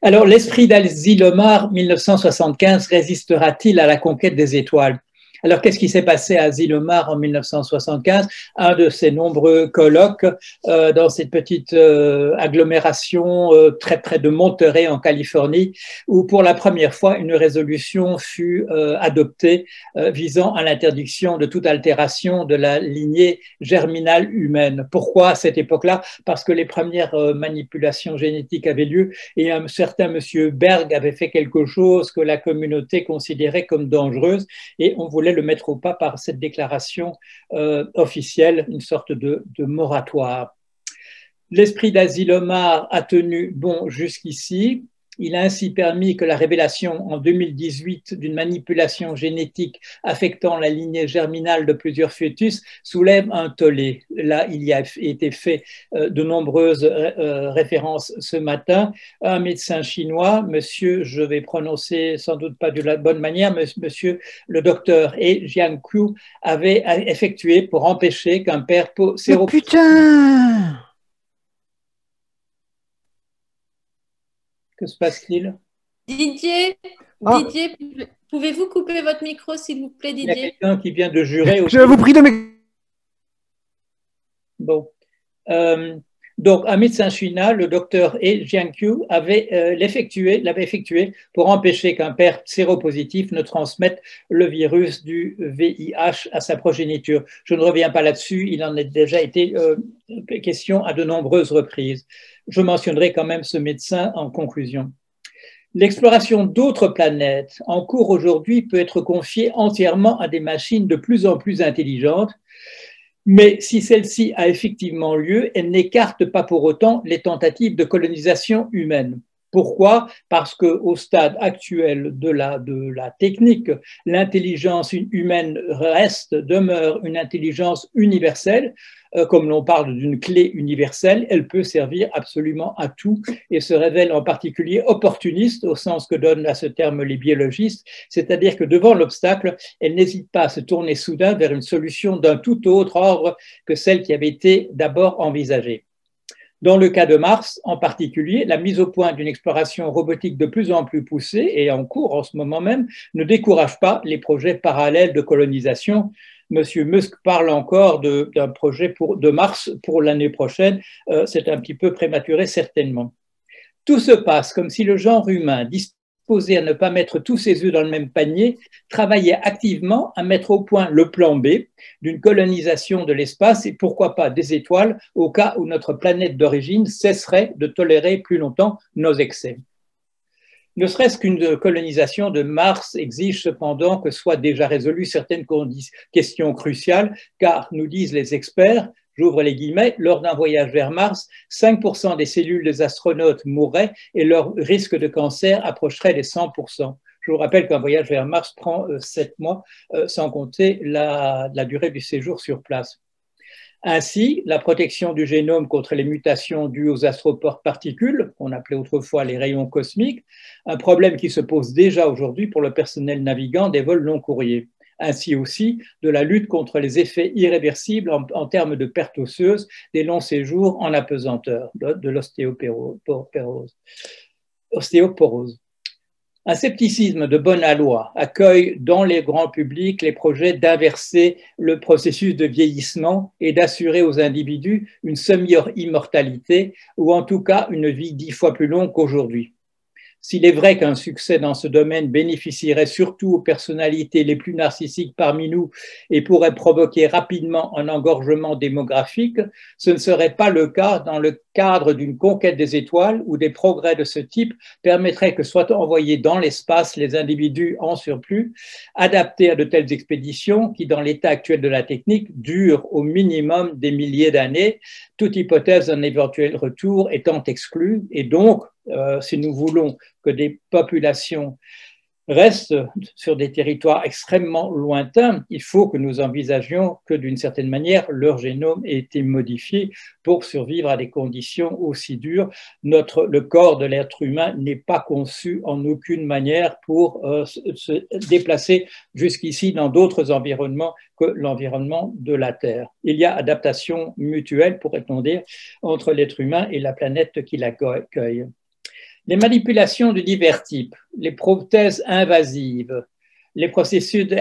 Alors, l'esprit d'Asilomar 1975 résistera-t-il à la conquête des étoiles? Alors, qu'est-ce qui s'est passé à Asilomar en 1975? Un de ces nombreux colloques dans cette petite agglomération très près de Monterey en Californie, où pour la première fois une résolution fut adoptée visant à l'interdiction de toute altération de la lignée germinale humaine. Pourquoi à cette époque-là? Parce que les premières manipulations génétiques avaient lieu et un certain monsieur Berg avait fait quelque chose que la communauté considérait comme dangereuse et on voulait le mettre au pas par cette déclaration officielle, une sorte de moratoire. L'esprit d'Asilomar a tenu bon jusqu'ici. Il a ainsi permis que la révélation en 2018 d'une manipulation génétique affectant la lignée germinale de plusieurs fœtus soulève un tollé. Là, il y a été fait de nombreuses références ce matin. Un médecin chinois, monsieur, je vais prononcer sans doute pas de la bonne manière, monsieur le docteur Jiang Qiu avait effectué pour empêcher qu'un père Mais putain! Que se passe-t-il? Didier, Ah, Didier, pouvez-vous couper votre micro, s'il vous plaît, Il y a Didier? quelqu'un qui vient de jurer. je vous prie de m'excuser. Bon. Donc, un médecin chinois, le docteur He Jiankyu, l'avait effectué pour empêcher qu'un père séropositif ne transmette le virus du VIH à sa progéniture. Je ne reviens pas là-dessus, il en a déjà été question à de nombreuses reprises. Je mentionnerai quand même ce médecin en conclusion. L'exploration d'autres planètes en cours aujourd'hui peut être confiée entièrement à des machines de plus en plus intelligentes. Mais si celle-ci a effectivement lieu, elle n'écarte pas pour autant les tentatives de colonisation humaine. Pourquoi? Parce qu'au stade actuel de la technique, l'intelligence humaine demeure une intelligence universelle. Comme l'on parle d'une clé universelle, elle peut servir absolument à tout et se révèle en particulier opportuniste au sens que donnent à ce terme les biologistes, c'est-à-dire que devant l'obstacle, elle n'hésite pas à se tourner soudain vers une solution d'un tout autre ordre que celle qui avait été d'abord envisagée. Dans le cas de Mars, en particulier, la mise au point d'une exploration robotique de plus en plus poussée et en cours en ce moment même ne décourage pas les projets parallèles de colonisation. Monsieur Musk parle encore d'un projet de Mars pour l'année prochaine. C'est un petit peu prématuré, certainement. Tout se passe comme si le genre humain, disposé à ne pas mettre tous ses œufs dans le même panier, travaillait activement à mettre au point le plan B d'une colonisation de l'espace et pourquoi pas des étoiles au cas où notre planète d'origine cesserait de tolérer plus longtemps nos excès. Ne serait-ce qu'une colonisation de Mars exige cependant que soient déjà résolues certaines questions cruciales, car, nous disent les experts, j'ouvre les guillemets, lors d'un voyage vers Mars, 5% des cellules des astronautes mourraient et leur risque de cancer approcherait les 100%. Je vous rappelle qu'un voyage vers Mars prend 7 mois, sans compter la durée du séjour sur place. Ainsi, la protection du génome contre les mutations dues aux astroparticules, qu'on appelait autrefois les rayons cosmiques, un problème qui se pose déjà aujourd'hui pour le personnel navigant des vols long courriers. Ainsi aussi de la lutte contre les effets irréversibles en termes de perte osseuse des longs séjours en apesanteur, de l'ostéoporose. Un scepticisme de bonne aloi accueille dans les grands publics les projets d'inverser le processus de vieillissement et d'assurer aux individus une semi-immortalité ou en tout cas une vie 10 fois plus longue qu'aujourd'hui. S'il est vrai qu'un succès dans ce domaine bénéficierait surtout aux personnalités les plus narcissiques parmi nous et pourrait provoquer rapidement un engorgement démographique, ce ne serait pas le cas dans le cadre d'une conquête des étoiles où des progrès de ce type permettraient que soient envoyés dans l'espace les individus en surplus, adaptés à de telles expéditions qui, dans l'état actuel de la technique, durent au minimum des milliers d'années, toute hypothèse d'un éventuel retour étant exclue. Et donc, si nous voulons que des populations restent sur des territoires extrêmement lointains, il faut que nous envisagions que d'une certaine manière, leur génome ait été modifié pour survivre à des conditions aussi dures. Le corps de l'être humain n'est pas conçu en aucune manière pour se déplacer jusqu'ici dans d'autres environnements que l'environnement de la Terre. Il y a adaptation mutuelle, pourrait-on dire, entre l'être humain et la planète qui l'accueille. Les manipulations de divers types, les prothèses invasives, les processus de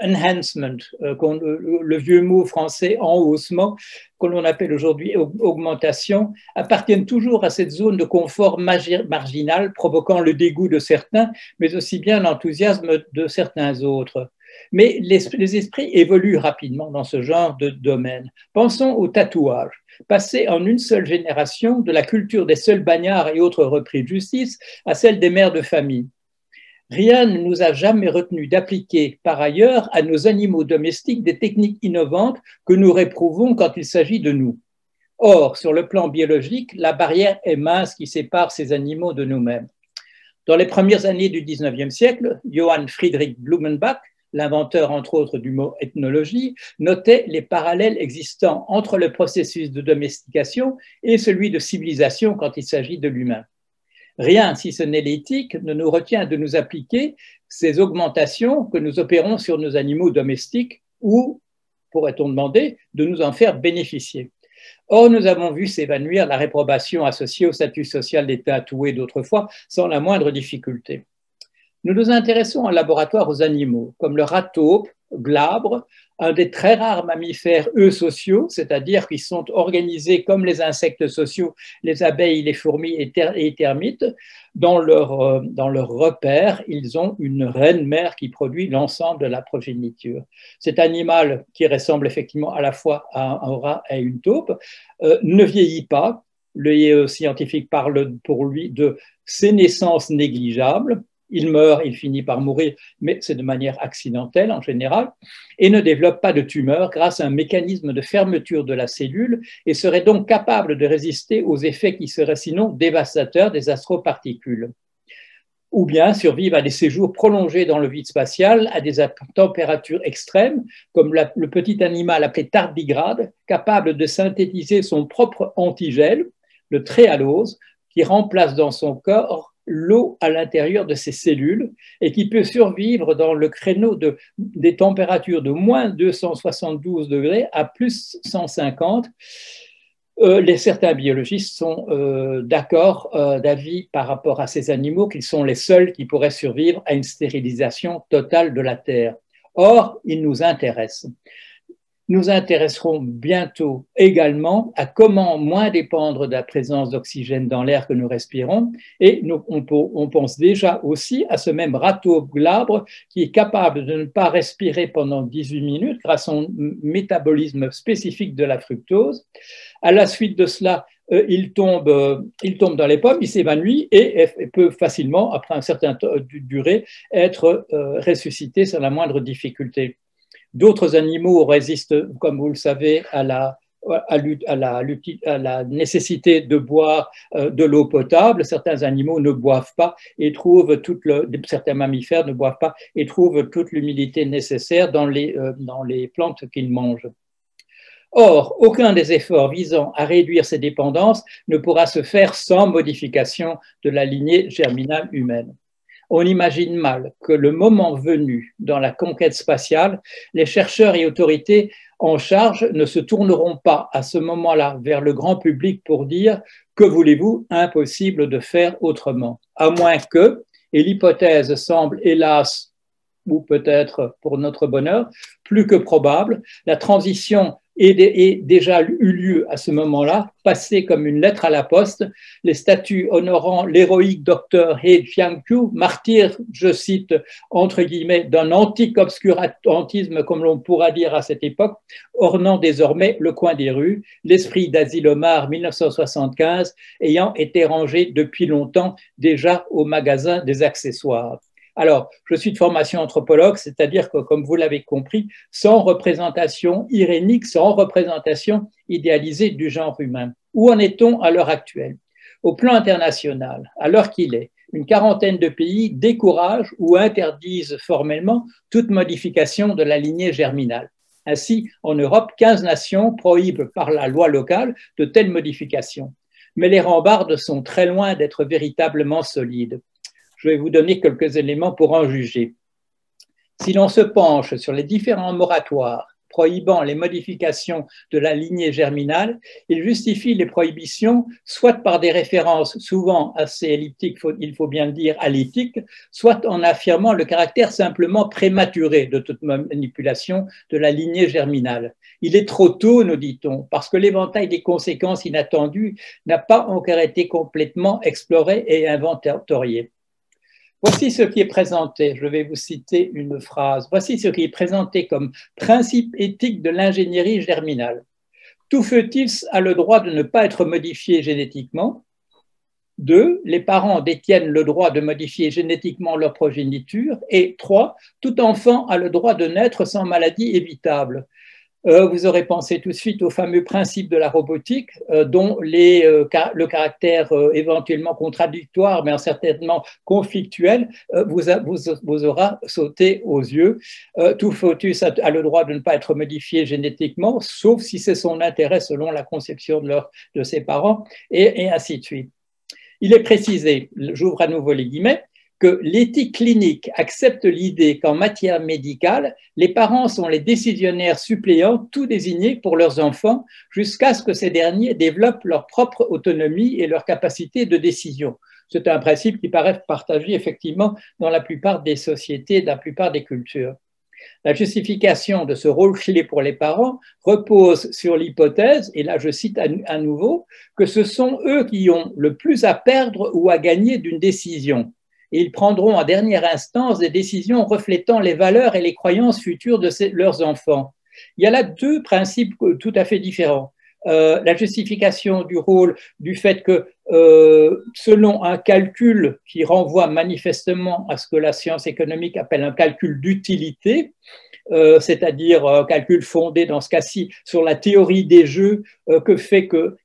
enhancement, le vieux mot français enhaussement, que l'on appelle aujourd'hui augmentation, appartiennent toujours à cette zone de confort marginal, provoquant le dégoût de certains, mais aussi bien l'enthousiasme de certains autres. Mais les esprits évoluent rapidement dans ce genre de domaine. Pensons au tatouage. Passé en une seule génération de la culture des seuls bagnards et autres repris de justice à celle des mères de famille. Rien ne nous a jamais retenu d'appliquer par ailleurs à nos animaux domestiques des techniques innovantes que nous réprouvons quand il s'agit de nous. Or, sur le plan biologique, la barrière est mince qui sépare ces animaux de nous-mêmes. Dans les premières années du XIXe siècle, Johann Friedrich Blumenbach, l'inventeur entre autres du mot ethnologie, notait les parallèles existants entre le processus de domestication et celui de civilisation quand il s'agit de l'humain. Rien, si ce n'est l'éthique, ne nous retient de nous appliquer ces augmentations que nous opérons sur nos animaux domestiques ou, pourrait-on demander, de nous en faire bénéficier. Or, nous avons vu s'évanouir la réprobation associée au statut social des tatoués d'autrefois sans la moindre difficulté. Nous nous intéressons en laboratoire aux animaux, comme le rat taupe, glabre, un des très rares mammifères eusociaux, c'est-à-dire qui sont organisés comme les insectes sociaux, les abeilles, les fourmis et les termites. Dans leur repère, ils ont une reine mère qui produit l'ensemble de la progéniture. Cet animal, qui ressemble effectivement à la fois à un rat et à une taupe, ne vieillit pas. Le scientifique parle pour lui de sénescence négligeable. Il meurt, il finit par mourir, mais c'est de manière accidentelle en général, et ne développe pas de tumeur grâce à un mécanisme de fermeture de la cellule et serait donc capable de résister aux effets qui seraient sinon dévastateurs des astroparticules. Ou bien survivre à des séjours prolongés dans le vide spatial à des températures extrêmes, comme le petit animal appelé tardigrade, capable de synthétiser son propre antigel, le tréhalose, qui remplace dans son corps l'eau à l'intérieur de ces cellules et qui peut survivre dans le créneau des températures de moins 272 degrés à plus 150. Certains biologistes sont d'avis par rapport à ces animaux qu'ils sont les seuls qui pourraient survivre à une stérilisation totale de la Terre. Or, ils nous intéressent. Nous intéresserons bientôt également à comment moins dépendre de la présence d'oxygène dans l'air que nous respirons et on pense déjà aussi à ce même rat taupe glabre qui est capable de ne pas respirer pendant 18 minutes grâce à son métabolisme spécifique de la fructose. À la suite de cela, il tombe dans les pommes, il s'évanouit et peut facilement, après un certain temps durée, être ressuscité sans la moindre difficulté. D'autres animaux résistent, comme vous le savez, à la nécessité de boire de l'eau potable. Certains animaux ne boivent pas et certains mammifères ne boivent pas et trouvent toute l'humidité nécessaire dans les plantes qu'ils mangent. Or, aucun des efforts visant à réduire ces dépendances ne pourra se faire sans modification de la lignée germinale humaine. On imagine mal que le moment venu dans la conquête spatiale, les chercheurs et autorités en charge ne se tourneront pas à ce moment-là vers le grand public pour dire « que voulez-vous, impossible de faire autrement ». À moins que, et l'hypothèse semble hélas, ou peut-être pour notre bonheur, plus que probable, la transition ait déjà eu lieu à ce moment-là, passé comme une lettre à la poste, les statues honorant l'héroïque docteur He Jiankyu, martyr, je cite, entre guillemets, d'un antique obscurantisme, comme l'on pourra dire à cette époque, ornant désormais le coin des rues, l'esprit d'Asilomar 1975 ayant été rangé depuis longtemps déjà au magasin des accessoires. Alors, je suis de formation anthropologue, c'est-à-dire que, comme vous l'avez compris, sans représentation irénique, sans représentation idéalisée du genre humain. Où en est-on à l'heure actuelle? Au plan international, à l'heure qu'il est, une quarantaine de pays découragent ou interdisent formellement toute modification de la lignée germinale. Ainsi, en Europe, 15 nations prohibent par la loi locale de telles modifications. Mais les rambardes sont très loin d'être véritablement solides. Je vais vous donner quelques éléments pour en juger. Si l'on se penche sur les différents moratoires prohibant les modifications de la lignée germinale, il justifie les prohibitions soit par des références souvent assez elliptiques, il faut bien le dire, elliptiques, soit en affirmant le caractère simplement prématuré de toute manipulation de la lignée germinale. Il est trop tôt, nous dit-on, parce que l'éventail des conséquences inattendues n'a pas encore été complètement exploré et inventorié. Voici ce qui est présenté, je vais vous citer une phrase, voici ce qui est présenté comme principe éthique de l'ingénierie germinale. Tout fœtus a le droit de ne pas être modifié génétiquement. 2. Les parents détiennent le droit de modifier génétiquement leur progéniture. Et 3. Tout enfant a le droit de naître sans maladie évitable. Vous aurez pensé tout de suite au fameux principe de la robotique, dont le caractère éventuellement contradictoire, mais certainement conflictuel, vous aura sauté aux yeux. Tout fœtus a le droit de ne pas être modifié génétiquement, sauf si c'est son intérêt selon la conception de ses parents, et ainsi de suite. Il est précisé, j'ouvre à nouveau les guillemets, que l'éthique clinique accepte l'idée qu'en matière médicale, les parents sont les décisionnaires suppléants tout désignés pour leurs enfants jusqu'à ce que ces derniers développent leur propre autonomie et leur capacité de décision. C'est un principe qui paraît partagé effectivement dans la plupart des sociétés, dans la plupart des cultures. La justification de ce rôle clé pour les parents repose sur l'hypothèse, et là je cite à nouveau, que ce sont eux qui ont le plus à perdre ou à gagner d'une décision. Et ils prendront en dernière instance des décisions reflétant les valeurs et les croyances futures de leurs enfants. Il y a là deux principes tout à fait différents. La justification du rôle du fait que selon un calcul qui renvoie manifestement à ce que la science économique appelle un calcul d'utilité, c'est-à-dire un calcul fondé dans ce cas-ci sur la théorie des jeux qui fait que,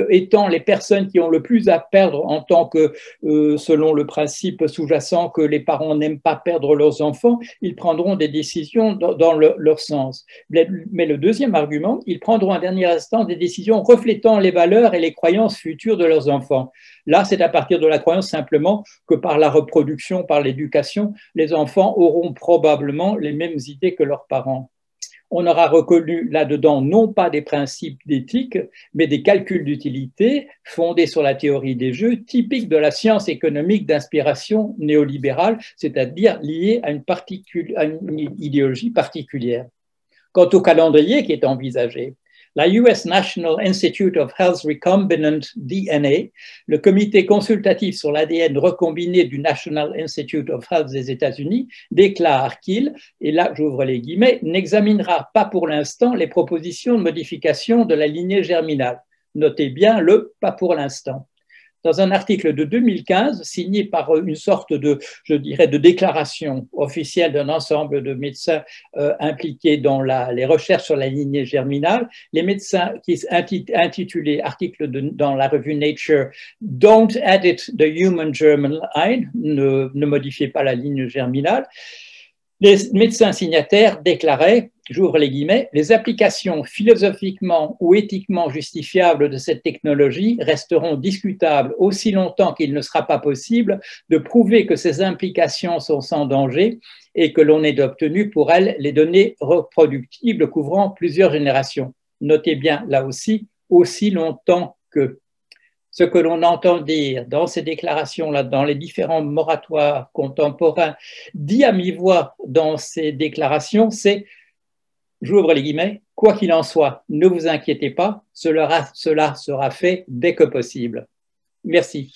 étant les personnes qui ont le plus à perdre en tant que, selon le principe sous-jacent que les parents n'aiment pas perdre leurs enfants, ils prendront des décisions dans leur sens. Mais le deuxième argument, ils prendront en dernier instant des décisions reflétant les valeurs et les croyances futures de leurs enfants. Là, c'est à partir de la croyance simplement que par la reproduction, par l'éducation, les enfants auront probablement les mêmes idées que leurs parents. On aura reconnu là-dedans non pas des principes d'éthique, mais des calculs d'utilité fondés sur la théorie des jeux, typiques de la science économique d'inspiration néolibérale, c'est-à-dire liée à une idéologie particulière. Quant au calendrier qui est envisagé, la US National Institute of Health Recombinant DNA, le comité consultatif sur l'ADN recombiné du National Institute of Health des États-Unis, déclare qu'il, et là j'ouvre les guillemets, n'examinera pas pour l'instant les propositions de modification de la lignée germinale. Notez bien le « pas pour l'instant ». Dans un article de 2015, signé par une sorte de, je dirais, de déclaration officielle d'un ensemble de médecins impliqués dans les recherches sur la lignée germinale, les médecins qui intitulé article dans la revue Nature « Don't edit the human germline », ne modifiez pas la ligne germinale. Les médecins signataires déclaraient, j'ouvre les guillemets, les applications philosophiquement ou éthiquement justifiables de cette technologie resteront discutables aussi longtemps qu'il ne sera pas possible de prouver que ces implications sont sans danger et que l'on ait obtenu pour elles les données reproductibles couvrant plusieurs générations. Notez bien là aussi longtemps que. Ce que l'on entend dire dans ces déclarations-là, dans les différents moratoires contemporains, dit à mi-voix dans ces déclarations, c'est, j'ouvre les guillemets, quoi qu'il en soit, ne vous inquiétez pas, cela sera fait dès que possible. Merci.